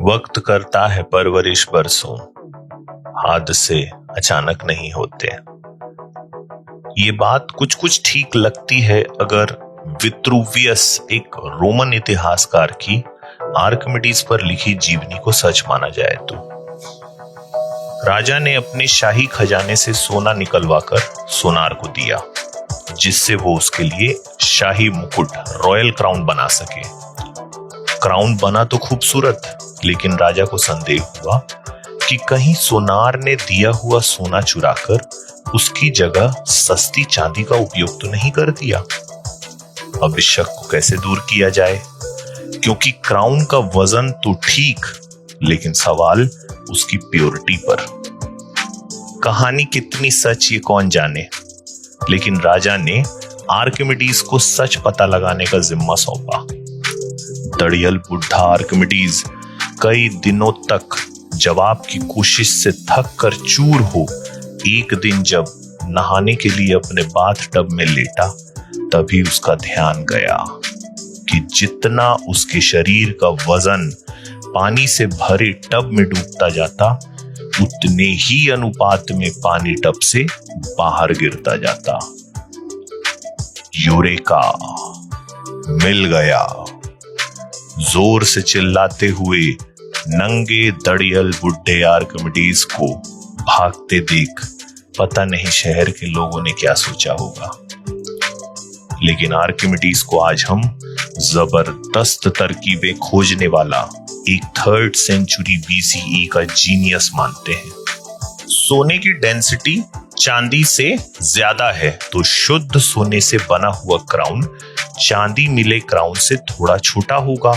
वक्त करता है परवरिश बरसों, हादसे अचानक नहीं होते। ये बात कुछ कुछ ठीक लगती है अगर विट्रूवियस एक रोमन इतिहासकार की आर्किमिडीज पर लिखी जीवनी को सच माना जाए तो। राजा ने अपने शाही खजाने से सोना निकलवाकर सोनार को दिया, जिससे वो उसके लिए शाही मुकुट रॉयल क्राउन बना सके। क्राउन बना तो खूबसूरत, लेकिन राजा को संदेह हुआ कि कहीं सोनार ने दिया हुआ सोना चुराकर उसकी जगह सस्ती चांदी का उपयोग तो नहीं कर दिया। अब इस शक को कैसे दूर किया जाए, क्योंकि क्राउन का वजन तो ठीक, लेकिन सवाल उसकी प्योरिटी पर। कहानी कितनी सच ये कौन जाने, लेकिन राजा ने आर्किमिडीज को सच पता लगाने का जिम्मा सौंपा। दड़ियल बुढ़ा आर्किमिडीज कई दिनों तक जवाब की कोशिश से थक कर चूर हो एक दिन जब नहाने के लिए अपने बाथ टब में लेटा, तभी उसका ध्यान गया कि जितना उसके शरीर का वजन पानी से भरे टब में डूबता जाता, उतने ही अनुपात में पानी टब से बाहर गिरता जाता। यूरेका, मिल गया। जोर से चिल्लाते हुए नंगे दड़ियल बुड्ढे आर्किमिडीज को भागते देख पता नहीं शहर के लोगों ने क्या सोचा होगा, लेकिन आर्किमिडीज को आज हम जबरदस्त तरकीबें खोजने वाला एक 3rd सेंचुरी BCE का जीनियस मानते हैं। सोने की डेंसिटी चांदी से ज्यादा है, तो शुद्ध सोने से बना हुआ क्राउन चांदी मिले क्राउन से थोड़ा छोटा होगा,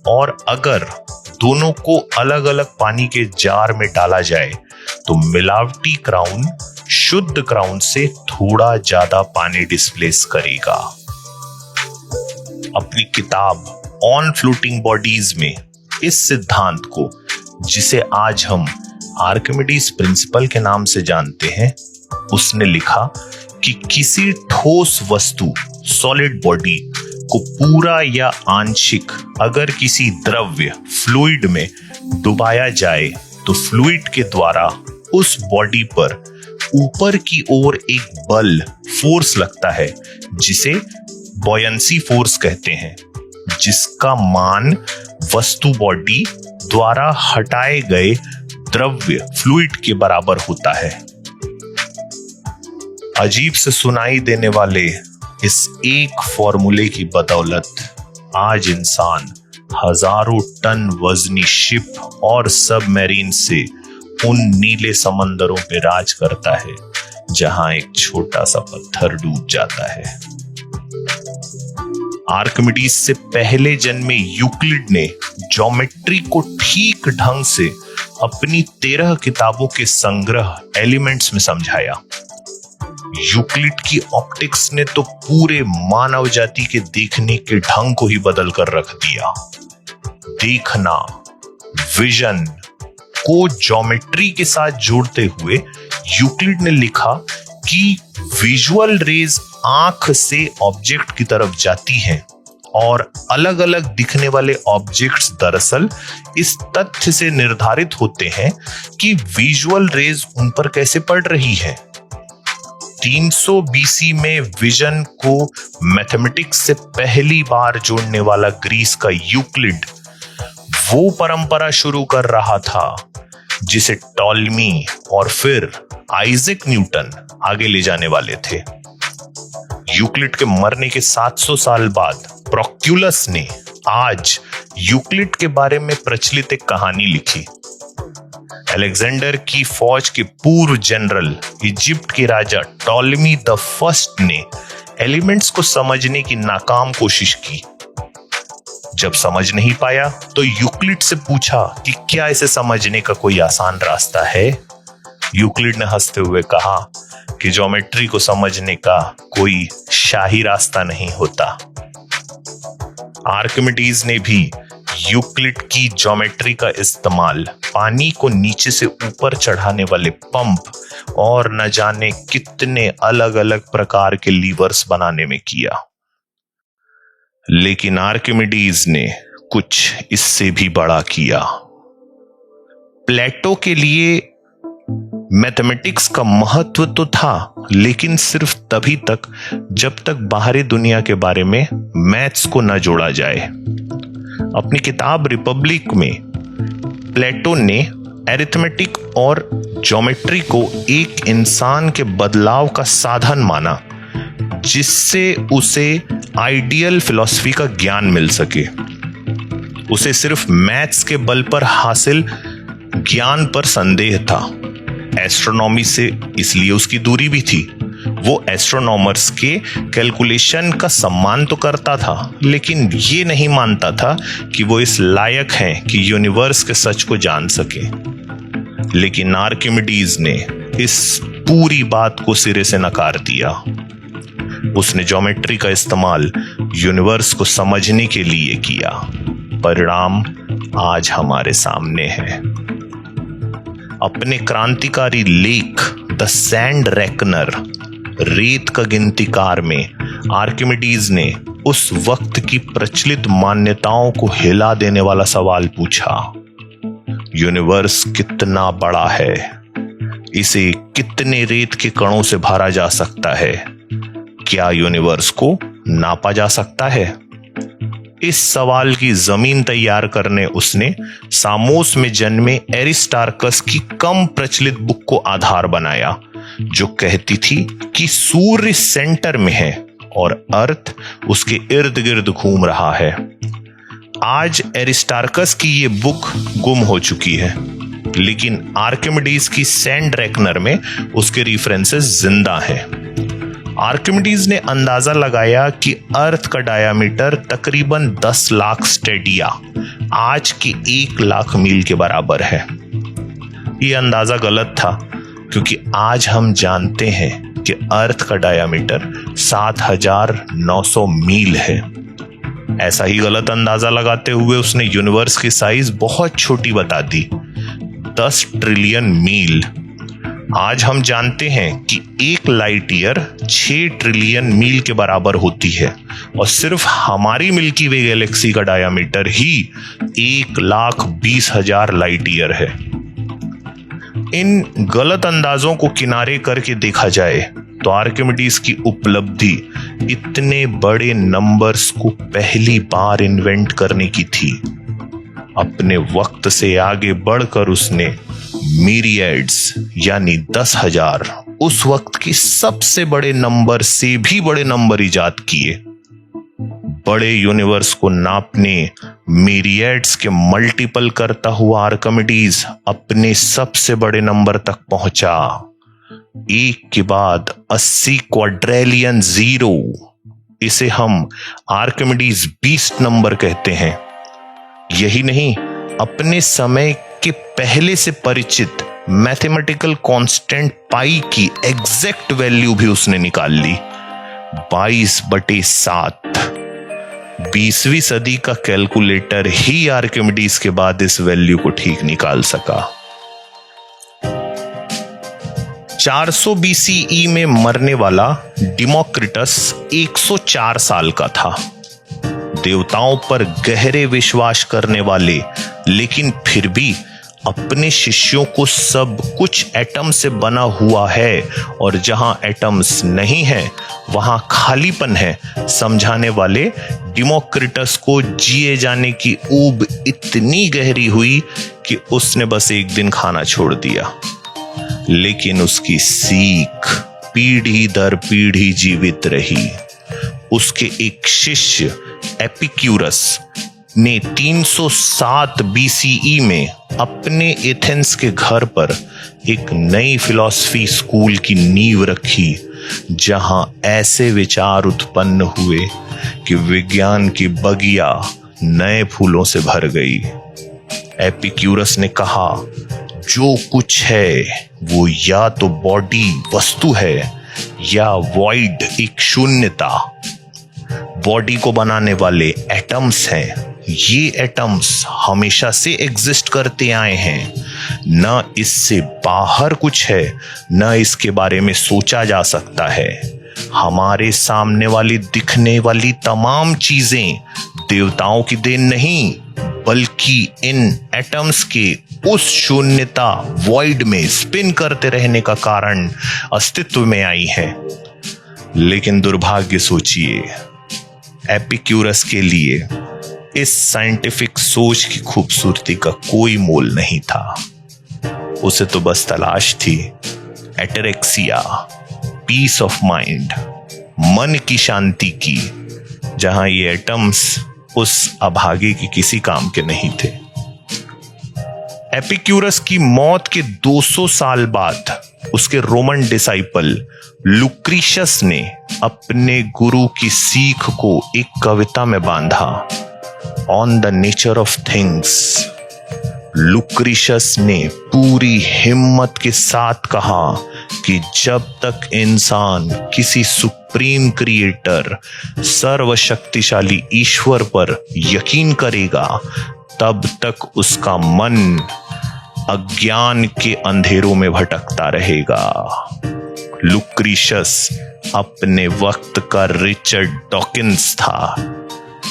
और अगर दोनों को अलग अलग पानी के जार में डाला जाए तो मिलावटी क्राउन शुद्ध क्राउन से थोड़ा ज्यादा पानी डिस्प्लेस करेगा। अपनी किताब ऑन फ्लोटिंग बॉडीज में इस सिद्धांत को, जिसे आज हम आर्किमिडीज प्रिंसिपल के नाम से जानते हैं, उसने लिखा कि किसी ठोस वस्तु सॉलिड बॉडी को पूरा या आंशिक अगर किसी द्रव्य फ्लूइड में डुबाया जाए तो फ्लूइड के द्वारा उस बॉडी पर ऊपर की ओर एक बल फोर्स लगता है, जिसे बॉयंसी फोर्स कहते हैं, जिसका मान वस्तु बॉडी द्वारा हटाए गए द्रव्य फ्लूइड के बराबर होता है। अजीब से सुनाई देने वाले इस एक फॉर्मूले की बदौलत आज इंसान हजारों टन वजनी शिप और सबमरीन से उन नीले समंदरों पे राज करता है जहां एक छोटा सा पत्थर डूब जाता है। आर्किमिडीज से पहले जन्मे यूक्लिड ने ज्योमेट्री को ठीक ढंग से अपनी 13 किताबों के संग्रह एलिमेंट्स में समझाया। यूक्लिड की ऑप्टिक्स ने तो पूरे मानव जाति के देखने के ढंग को ही बदल कर रख दिया। देखना, विजन को ज्योमेट्री के साथ जोड़ते हुए यूक्लिड ने लिखा कि विजुअल रेज आंख से ऑब्जेक्ट की तरफ जाती हैं, और अलग अलग दिखने वाले ऑब्जेक्ट्स दरअसल इस तथ्य से निर्धारित होते हैं कि विजुअल रेज उन पर कैसे पड़ रही है। 300 BC में विजन को मैथमेटिक्स से पहली बार जोड़ने वाला ग्रीस का यूक्लिड वो परंपरा शुरू कर रहा था जिसे टॉलमी और फिर आइजैक न्यूटन आगे ले जाने वाले थे। यूक्लिड के मरने के 700 साल बाद प्रोक्यूलस ने आज यूक्लिड के बारे में प्रचलित एक कहानी लिखी। अलेक्जेंडर की फौज के पूर्व जनरल इजिप्ट के राजा टॉलमी द फर्स्ट ने एलिमेंट्स को समझने की नाकाम कोशिश की। जब समझ नहीं पाया तो यूक्लिड से पूछा कि क्या इसे समझने का कोई आसान रास्ता है। यूक्लिड ने हंसते हुए कहा कि ज्योमेट्री को समझने का कोई शाही रास्ता नहीं होता। आर्किमिडीज ने भी यूक्लिड की ज्योमेट्री का इस्तेमाल पानी को नीचे से ऊपर चढ़ाने वाले पंप और न जाने कितने अलग अलग प्रकार के लीवर्स बनाने में किया। लेकिन आर्किमिडीज ने कुछ इससे भी बड़ा किया। प्लेटो के लिए मैथमेटिक्स का महत्व तो था, लेकिन सिर्फ तभी तक जब तक बाहरी दुनिया के बारे में मैथ्स को न जोड़ा जाए। अपनी किताब रिपब्लिक में प्लेटो ने अरिथमेटिक और ज्योमेट्री को एक इंसान के बदलाव का साधन माना, जिससे उसे आइडियल फिलॉसफी का ज्ञान मिल सके। उसे सिर्फ मैथ्स के बल पर हासिल ज्ञान पर संदेह था। एस्ट्रोनॉमी से इसलिए उसकी दूरी भी थी। वो एस्ट्रोनॉमर्स के कैलकुलेशन का सम्मान तो करता था, लेकिन ये नहीं मानता था कि वो इस लायक हैं कि यूनिवर्स के सच को जान सके। लेकिन आर्किमिडीज ने इस पूरी बात को सिरे से नकार दिया। उसने ज्योमेट्री का इस्तेमाल यूनिवर्स को समझने के लिए किया। परिणाम आज हमारे सामने है। अपने क्रांतिकारी लेख द सैंड रेकनर, रेत का गिनतीकार में आर्किमिडीज ने उस वक्त की प्रचलित मान्यताओं को हिला देने वाला सवाल पूछा। यूनिवर्स कितना बड़ा है? इसे कितने रेत के कणों से भरा जा सकता है? क्या यूनिवर्स को नापा जा सकता है? इस सवाल की जमीन तैयार करने उसने सामोस में जन्मे एरिस्टार्कस की कम प्रचलित बुक को आधार बनाया, जो कहती थी कि सूर्य सेंटर में है और अर्थ उसके इर्द गिर्द घूम रहा है। आज एरिस्टार्कस की ये बुक गुम हो चुकी है, लेकिन आर्किमिडीज की सैंड रेकनर में उसके रेफरेंसेस जिंदा हैं। आर्किमिडीज ने अंदाजा लगाया कि अर्थ का डायामीटर तकरीबन 10 लाख स्टेडिया, आज के 1 लाख मील के बराबर है। यह अंदाजा गलत था, क्योंकि आज हम जानते हैं कि अर्थ का डायामीटर 7,900 मील है। ऐसा ही गलत अंदाजा लगाते हुए उसने यूनिवर्स की साइज बहुत छोटी बता दी, 10 ट्रिलियन मील। आज हम जानते हैं कि 1 लाइट ईयर 6 ट्रिलियन मील के बराबर होती है, और सिर्फ हमारी मिल्की वे गैलेक्सी का डायामीटर ही 1,20,000 लाइट ईयर है। इन गलत अंदाजों को किनारे करके देखा जाए तो आर्किमिडीज की उपलब्धि इतने बड़े नंबर्स को पहली बार इन्वेंट करने की थी। अपने वक्त से आगे बढ़कर उसने मीरियड्स यानी 10,000, उस वक्त की सबसे बड़े नंबर से भी बड़े नंबर इजाद किए। बड़े यूनिवर्स को नापने मीरियड्स के मल्टीपल करता हुआ आर्किमिडीज अपने सबसे बड़े नंबर तक पहुंचा, एक के बाद 80 क्वाड्रेलियन जीरो। इसे हम आर्किमिडीज बीस्ट नंबर कहते हैं। यही नहीं, अपने समय के पहले से परिचित मैथमेटिकल कांस्टेंट पाई की एग्जैक्ट वैल्यू भी उसने निकाल ली, 22/7। 20वीं सदी का कैलकुलेटर ही आर्किमिडीज के बाद इस वैल्यू को ठीक निकाल सका। 400 BCE में मरने वाला डिमोक्रिटस 104 साल का था। देवताओं पर गहरे विश्वास करने वाले, लेकिन फिर भी अपने शिष्यों को सब कुछ एटम से बना हुआ है और जहां एटम्स नहीं है वहां खालीपन है समझाने वाले डिमोक्रिटस को जिए जाने की ऊब इतनी गहरी हुई कि उसने बस एक दिन खाना छोड़ दिया। लेकिन उसकी सीख पीढ़ी दर पीढ़ी जीवित रही। उसके एक शिष्य एपिक्यूरस ने 307 BCE में अपने एथेंस के घर पर एक नई फिलॉसफी स्कूल की नींव रखी, जहां ऐसे विचार उत्पन्न हुए कि विज्ञान की बगिया नए फूलों से भर गई। एपिक्यूरस ने कहा, जो कुछ है वो या तो बॉडी वस्तु है या वॉइड एक शून्यता। बॉडी को बनाने वाले एटम्स हैं। ये एटम्स हमेशा से एग्जिस्ट करते आए हैं। न इससे बाहर कुछ है, न इसके बारे में सोचा जा सकता है। हमारे सामने वाली दिखने वाली तमाम चीजें देवताओं की देन नहीं, बल्कि इन एटम्स के उस शून्यता वॉइड में स्पिन करते रहने का कारण अस्तित्व में आई है। लेकिन दुर्भाग्य सोचिए, एपिक्यूरस के लिए इस साइंटिफिक सोच की खूबसूरती का कोई मोल नहीं था। उसे तो बस तलाश थी एटेरेक्सिया, पीस ऑफ माइंड, मन की शांति की, जहां ये एटम्स उस अभागे की किसी काम के नहीं थे। एपिक्यूरस की मौत के 200 साल बाद उसके रोमन डिसाइपल लुक्रीशियस ने अपने गुरु की सीख को एक कविता में बांधा, on the nature of things. Lucretius ने पूरी हिम्मत के साथ कहा कि जब तक इंसान किसी सुप्रीम क्रिएटर, सर्वशक्तिशाली ईश्वर पर यकीन करेगा, तब तक उसका मन अज्ञान के अंधेरों में भटकता रहेगा। लुक्रीशियस अपने वक्त का रिचर्ड डॉकिंस था,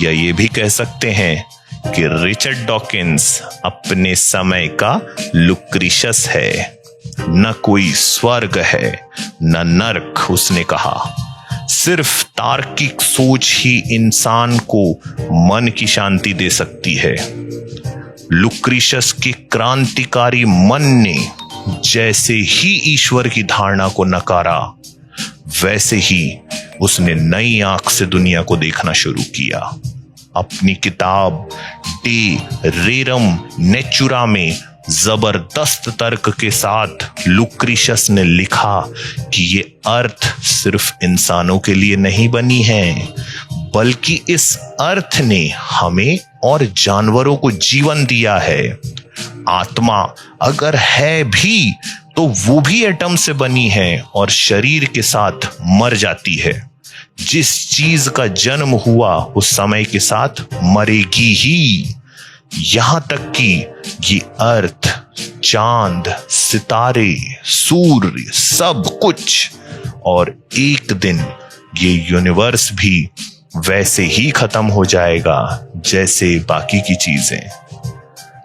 या ये भी कह सकते हैं कि रिचर्ड डॉकिंस अपने समय का लुक्रीशियस है। न कोई स्वर्ग है न नर्क, उसने कहा। सिर्फ तार्किक सोच ही इंसान को मन की शांति दे सकती है। लुक्रीशियस के क्रांतिकारी मन ने जैसे ही ईश्वर की धारणा को नकारा, वैसे ही उसने नई आंख से दुनिया को देखना शुरू किया। अपनी किताब डे रेरम नेचुरा में जबरदस्त तर्क के साथ लुक्रीशियस ने लिखा कि ये अर्थ सिर्फ इंसानों के लिए नहीं बनी है, बल्कि इस अर्थ ने हमें और जानवरों को जीवन दिया है। आत्मा अगर है भी तो वो भी एटम से बनी है और शरीर के साथ मर जाती है। जिस चीज का जन्म हुआ उस समय के साथ मरेगी ही। यहां तक कि ये अर्थ, चांद, सितारे, सूर्य, सब कुछ, और एक दिन ये यूनिवर्स भी वैसे ही खत्म हो जाएगा जैसे बाकी की चीजें।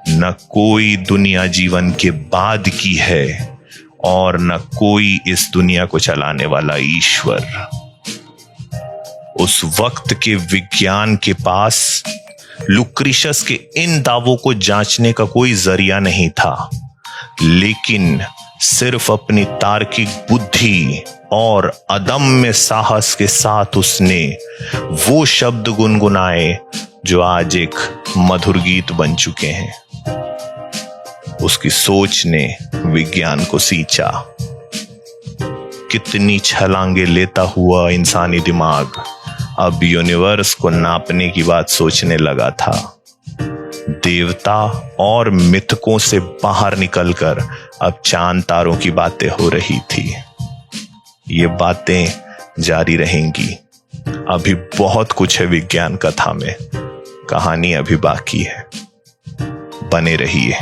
न कोई दुनिया जीवन के बाद की है और न कोई इस दुनिया को चलाने वाला ईश्वर। उस वक्त के विज्ञान के पास लुक्रीशियस के इन दावों को जांचने का कोई जरिया नहीं था, लेकिन सिर्फ अपनी तार्किक बुद्धि और अदम्य साहस के साथ उसने वो शब्द गुनगुनाए जो आज एक मधुर गीत बन चुके हैं। उसकी सोच ने विज्ञान को सींचा। कितनी छलांगे लेता हुआ इंसानी दिमाग अब यूनिवर्स को नापने की बात सोचने लगा था। देवता और मिथकों से बाहर निकलकर अब चांद तारों की बातें हो रही थी। ये बातें जारी रहेंगी। अभी बहुत कुछ है विज्ञान कथा में, कहानी अभी बाकी है। बने रहिए।